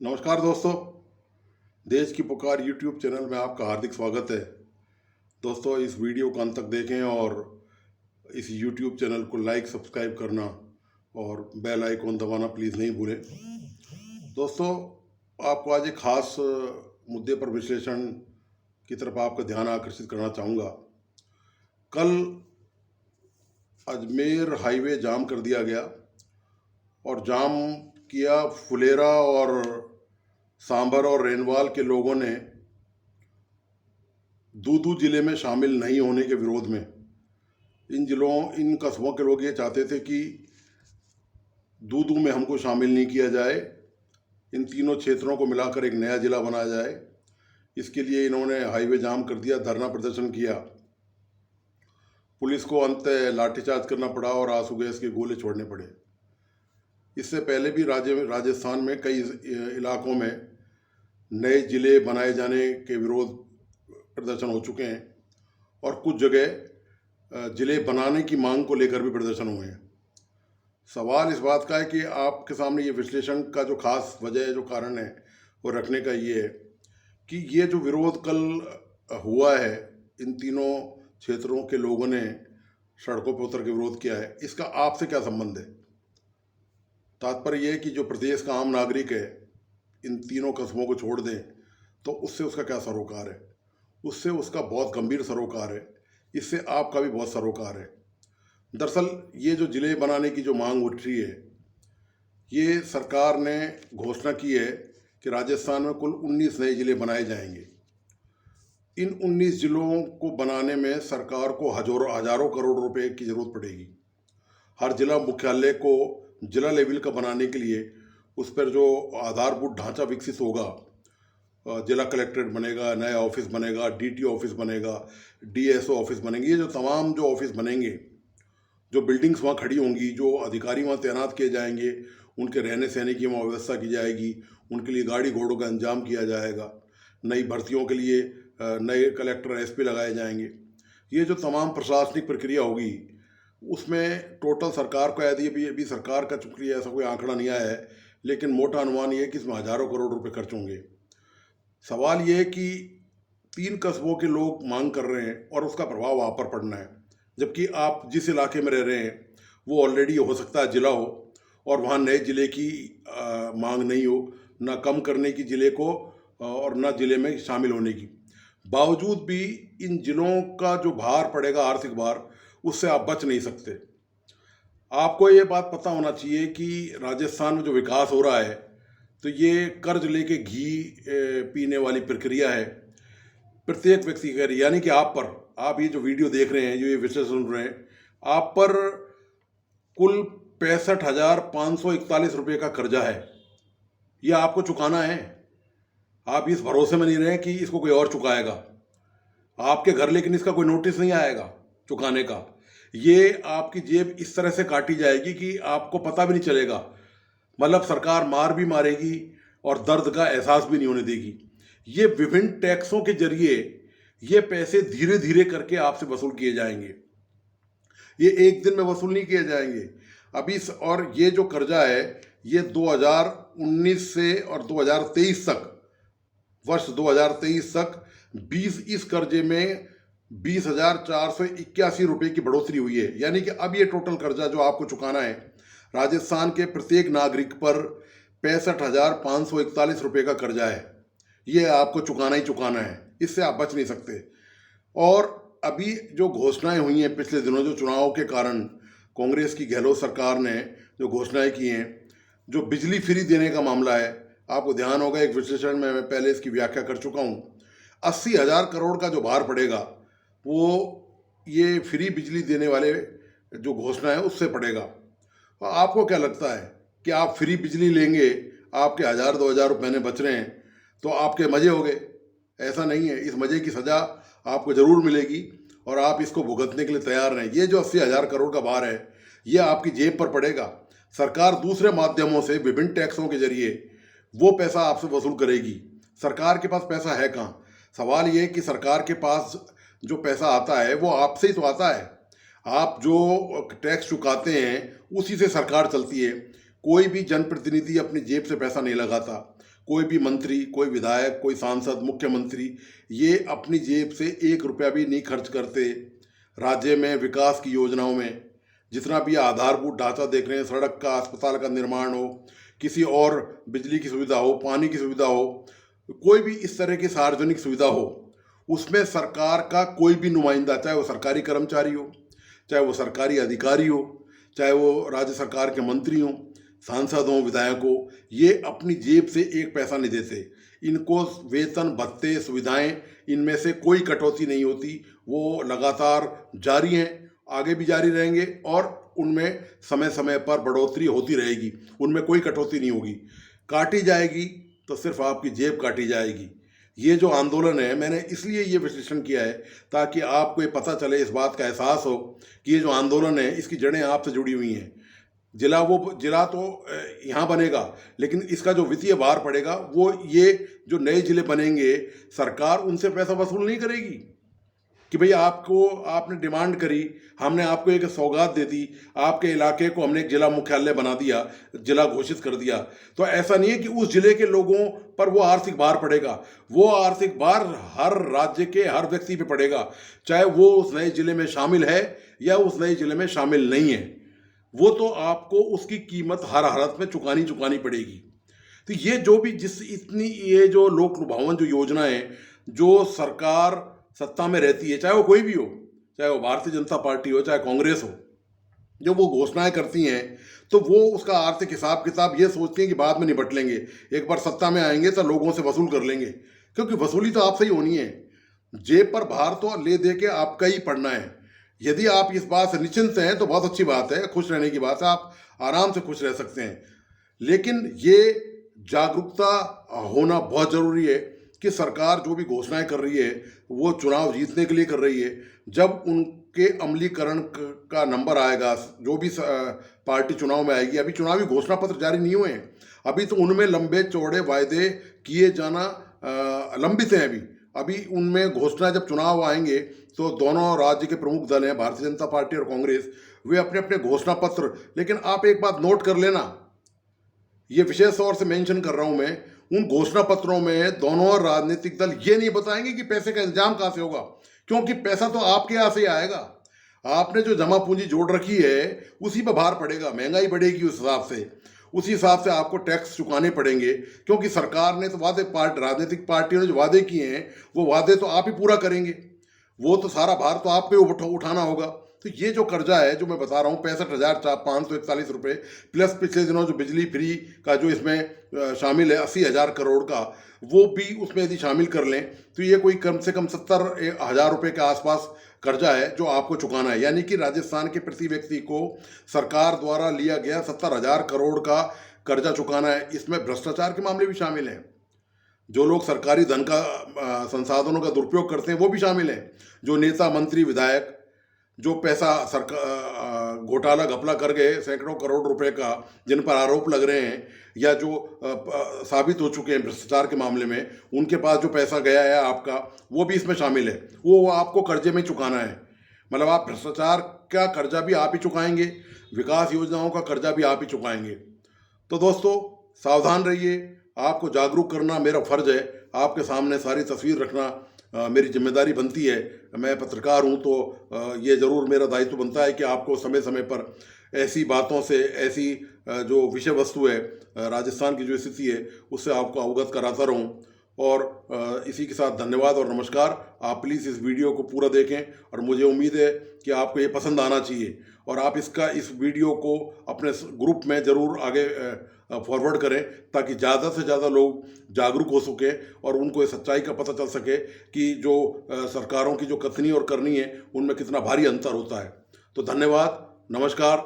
नमस्कार दोस्तों। देश की पुकार यूट्यूब चैनल में आपका हार्दिक स्वागत है। दोस्तों, इस वीडियो को अंत तक देखें और इस यूट्यूब चैनल को लाइक सब्सक्राइब करना और बेल आइकॉन दबाना प्लीज़ नहीं भूलें। दोस्तों, आपको आज एक ख़ास मुद्दे पर विश्लेषण की तरफ आपका ध्यान आकर्षित करना चाहूँगा। कल अजमेर हाईवे जाम कर दिया गया और जाम किया फुलेरा और सांभर और रेनवाल के लोगों ने दूदू जिले में शामिल नहीं होने के विरोध में। इन कस्बों के लोग ये चाहते थे कि दूदू में हमको शामिल नहीं किया जाए, इन तीनों क्षेत्रों को मिलाकर एक नया जिला बनाया जाए। इसके लिए इन्होंने हाईवे जाम कर दिया, धरना प्रदर्शन किया। पुलिस को अंत लाठीचार्ज करना पड़ा और आंसू गैस के गोले छोड़ने पड़े। इससे पहले भी राजस्थान में कई इलाकों में नए जिले बनाए जाने के विरोध प्रदर्शन हो चुके हैं और कुछ जगह जिले बनाने की मांग को लेकर भी प्रदर्शन हुए हैं। सवाल इस बात का है कि आपके सामने ये विश्लेषण का जो खास वजह है, जो कारण है, वो रखने का ये है कि ये जो विरोध कल हुआ है, इन तीनों क्षेत्रों के लोगों ने सड़कों पर उतर के विरोध किया है, इसका आपसे क्या संबंध है? तात्पर्य यह कि जो प्रदेश का आम नागरिक है इन तीनों कस्बों को छोड़ दें तो उससे उसका क्या सरोकार है? उससे उसका बहुत गंभीर सरोकार है, इससे आपका भी बहुत सरोकार है। दरअसल ये जो जिले बनाने की जो मांग उठ रही है, ये सरकार ने घोषणा की है कि राजस्थान में कुल 19 नए जिले बनाए जाएंगे। इन 19 जिलों को बनाने में सरकार को हजारों करोड़ रुपए की ज़रूरत पड़ेगी। हर जिला मुख्यालय को जिला लेवल का बनाने के लिए उस पर जो आधारभूत ढांचा विकसित होगा, जिला कलेक्ट्रेट बनेगा, नया ऑफिस बनेगा, डीटीओ ऑफिस बनेगा, डीएसओ ऑफिस बनेंगे। ये जो तमाम जो ऑफिस बनेंगे, जो बिल्डिंग्स वहाँ खड़ी होंगी, जो अधिकारी वहाँ तैनात किए जाएंगे, उनके रहने सहने की वहाँ व्यवस्था की जाएगी, उनके लिए गाड़ी घोड़ों का इंतजाम किया जाएगा, नई भर्तियों के लिए नए कलेक्टर एसपी लगाए जाएंगे। ये जो तमाम प्रशासनिक प्रक्रिया होगी, उसमें टोटल सरकार को यदि अभी सरकार का चूंकि ऐसा कोई आंकड़ा नहीं आया है, लेकिन मोटा अनुमान ये है कि इसमें हजारों करोड़ रुपए खर्च होंगे। सवाल ये है कि 3 कस्बों के लोग मांग कर रहे हैं और उसका प्रभाव आप पर पड़ना है, जबकि आप जिस इलाके में रह रहे हैं वो ऑलरेडी हो सकता है जिला हो और वहाँ नए जिले की मांग नहीं हो, ना कम करने की जिले को और ना जिले में शामिल होने की। बावजूद भी इन जिलों का जो भार पड़ेगा, आर्थिक भार, उससे आप बच नहीं सकते। आपको ये बात पता होना चाहिए कि राजस्थान में जो विकास हो रहा है, तो ये कर्ज लेके घी पीने वाली प्रक्रिया है। प्रत्येक व्यक्ति कर, यानी कि आप ये जो वीडियो देख रहे हैं, जो ये विषय सुन रहे हैं, आप पर कुल 65,541 रुपये का कर्जा है। ये आपको चुकाना है। आप इस भरोसे में नहीं रहे कि इसको कोई और चुकाएगा आपके घर, लेकिन इसका कोई नोटिस नहीं आएगा चुकाने का। ये आपकी जेब इस तरह से काटी जाएगी कि आपको पता भी नहीं चलेगा। मतलब सरकार मार भी मारेगी और दर्द का एहसास भी नहीं होने देगी। ये विभिन्न टैक्सों के जरिए ये पैसे धीरे धीरे करके आपसे वसूल किए जाएंगे। ये एक दिन में वसूल नहीं किए जाएंगे। और ये जो कर्जा है, ये 2019 से और 2023 तक, वर्ष 2023 तक 20 कर्जे में 20,481 रुपये की बढ़ोतरी हुई है। यानी कि अब ये टोटल कर्जा जो आपको चुकाना है, राजस्थान के प्रत्येक नागरिक पर 65,541 रुपये का कर्जा है। ये आपको चुकाना ही चुकाना है, इससे आप बच नहीं सकते। और अभी जो घोषणाएं हुई हैं पिछले दिनों, जो चुनाव के कारण कांग्रेस की गहलोत सरकार ने जो घोषणाएं की हैं, जो बिजली फ्री देने का मामला है, आपको ध्यान होगा, एक विश्लेषण में मैं पहले इसकी व्याख्या कर चुका हूँ। 80,000 करोड़ का जो भार पड़ेगा वो ये फ्री बिजली देने वाले जो घोषणा है उससे पड़ेगा। तो आपको क्या लगता है कि आप फ्री बिजली लेंगे, आपके 1,000-2,000 रुपये महीने बच रहे हैं, तो आपके मज़े हो गए? ऐसा नहीं है। इस मज़े की सज़ा आपको ज़रूर मिलेगी और आप इसको भुगतने के लिए तैयार रहें। ये जो 80,000 करोड़ का भार है, ये आपकी जेब पर पड़ेगा। सरकार दूसरे माध्यमों से, विभिन्न टैक्सों के जरिए वो पैसा आपसे वसूल करेगी। सरकार के पास पैसा है कहाँ? सवाल ये है कि सरकार के पास जो पैसा आता है वो आपसे ही तो आता है। आप जो टैक्स चुकाते हैं उसी से सरकार चलती है। कोई भी जनप्रतिनिधि अपनी जेब से पैसा नहीं लगाता, कोई भी मंत्री, कोई विधायक, कोई सांसद, मुख्यमंत्री ये अपनी जेब से 1 रुपया भी नहीं खर्च करते राज्य में विकास की योजनाओं में। जितना भी आधारभूत ढांचा देख रहे हैं, सड़क का, अस्पताल का निर्माण हो, किसी और बिजली की सुविधा हो, पानी की सुविधा हो, कोई भी इस तरह की सार्वजनिक सुविधा हो, उसमें सरकार का कोई भी नुमाइंदा, चाहे वो सरकारी कर्मचारी हो, चाहे वो सरकारी अधिकारी हो, चाहे वो राज्य सरकार के मंत्री हों, सांसद हों, विधायक हो, ये अपनी जेब से 1 पैसा नहीं देते। इनको वेतन, भत्ते, सुविधाएं, इनमें से कोई कटौती नहीं होती। वो लगातार जारी हैं, आगे भी जारी रहेंगे और उनमें समय समय पर बढ़ोतरी होती रहेगी, उनमें कोई कटौती नहीं होगी। काटी जाएगी तो सिर्फ आपकी जेब काटी जाएगी। ये जो आंदोलन है, मैंने इसलिए ये विश्लेषण किया है ताकि आपको ये पता चले, इस बात का एहसास हो कि ये जो आंदोलन है इसकी जड़ें आपसे जुड़ी हुई हैं। जिला तो यहाँ बनेगा, लेकिन इसका जो वित्तीय भार पड़ेगा वो ये जो नए जिले बनेंगे, सरकार उनसे पैसा वसूल नहीं करेगी कि भाई आपने डिमांड करी, हमने आपको एक सौगात दे दी, आपके इलाके को हमने एक जिला मुख्यालय बना दिया, जिला घोषित कर दिया। तो ऐसा नहीं है कि उस जिले के लोगों पर वो आर्थिक भार पड़ेगा। वो आर्थिक भार हर राज्य के हर व्यक्ति पे पड़ेगा, चाहे वो उस नए जिले में शामिल है या उस नए जिले में शामिल नहीं है। वो तो आपको उसकी कीमत हर हालत में चुकानी पड़ेगी। तो ये जो भी ये जो लोक लुभावन जो योजनाएं जो सरकार सत्ता में रहती है, चाहे वो कोई भी हो, चाहे वो भारतीय जनता पार्टी हो, चाहे कांग्रेस हो, जो वो घोषणाएं करती हैं तो वो उसका आर्थिक हिसाब किताब ये सोचती हैं कि बाद में निपट लेंगे, एक बार सत्ता में आएंगे तो लोगों से वसूल कर लेंगे, क्योंकि वसूली तो आपसे ही होनी है। जेब पर भार तो ले दे के आपका ही पड़ना है। यदि आप इस बात से निश्चिंत हैं तो बहुत अच्छी बात है, खुश रहने की बात है, आप आराम से खुश रह सकते हैं। लेकिन ये जागरूकता होना बहुत ज़रूरी है कि सरकार जो भी घोषणाएं कर रही है वो चुनाव जीतने के लिए कर रही है। जब उनके अमलीकरण का नंबर आएगा, जो भी पार्टी चुनाव में आएगी, अभी चुनावी घोषणा पत्र जारी नहीं हुए हैं, अभी तो उनमें लंबे चौड़े वायदे किए जाना लंबित हैं। अभी उनमें घोषणा, जब चुनाव आएंगे तो दोनों राज्य के प्रमुख दल हैं, भारतीय जनता पार्टी और कांग्रेस, वे अपने अपने घोषणा पत्र, लेकिन आप एक बात नोट कर लेना, ये विशेष तौर से मेंशन कर रहा हूं मैं, उन घोषणा पत्रों में दोनों राजनीतिक दल ये नहीं बताएंगे कि पैसे का इंतजाम कहां से होगा, क्योंकि पैसा तो आपके यहाँ से ही आएगा। आपने जो जमा पूंजी जोड़ रखी है उसी पर भार पड़ेगा, महंगाई बढ़ेगी, उसी हिसाब से आपको टैक्स चुकाने पड़ेंगे, क्योंकि सरकार ने तो राजनीतिक पार्टियों ने जो वादे किए हैं वो वादे तो आप ही पूरा करेंगे, वो तो सारा भार तो आपको उठाना होगा। तो ये जो कर्जा है जो मैं बता रहा हूँ 65,541 रुपये, प्लस पिछले दिनों जो बिजली फ्री का जो इसमें शामिल है 80,000 करोड़ का, वो भी उसमें यदि शामिल कर लें तो ये कोई कम से कम 70,000 रुपये के आसपास कर्जा है जो आपको चुकाना है। यानी कि राजस्थान के प्रति व्यक्ति को सरकार द्वारा लिया गया 70,000 करोड़ का कर्जा चुकाना है। इसमें भ्रष्टाचार के मामले भी शामिल हैं, जो लोग सरकारी धन का संसाधनों का दुरुपयोग करते हैं वो भी शामिल हैं, जो नेता, मंत्री, विधायक जो पैसा घोटाला घपला कर गए सैकड़ों करोड़ रुपए का, जिन पर आरोप लग रहे हैं या जो साबित हो चुके हैं भ्रष्टाचार के मामले में, उनके पास जो पैसा गया है आपका, वो भी इसमें शामिल है। वो आपको कर्जे में चुकाना है। मतलब आप भ्रष्टाचार का कर्जा भी आप ही चुकाएंगे, विकास योजनाओं का कर्जा भी आप ही चुकाएंगे। तो दोस्तों सावधान रहिए, आपको जागरूक करना मेरा फर्ज है, आपके सामने सारी तस्वीर रखना मेरी जिम्मेदारी बनती है। मैं पत्रकार हूँ तो ये ज़रूर मेरा दायित्व बनता है कि आपको समय समय पर ऐसी बातों से, ऐसी जो विषय वस्तु है, राजस्थान की जो स्थिति है, उससे आपको अवगत कराता रहूँ। और इसी के साथ धन्यवाद और नमस्कार। आप प्लीज़ इस वीडियो को पूरा देखें और मुझे उम्मीद है कि आपको ये पसंद आना चाहिए और आप इस वीडियो को अपने ग्रुप में ज़रूर आगे फॉरवर्ड करें ताकि ज़्यादा से ज़्यादा लोग जागरूक हो सकें और उनको इस सच्चाई का पता चल सके कि जो सरकारों की जो कथनी और करनी है उनमें कितना भारी अंतर होता है। तो धन्यवाद, नमस्कार।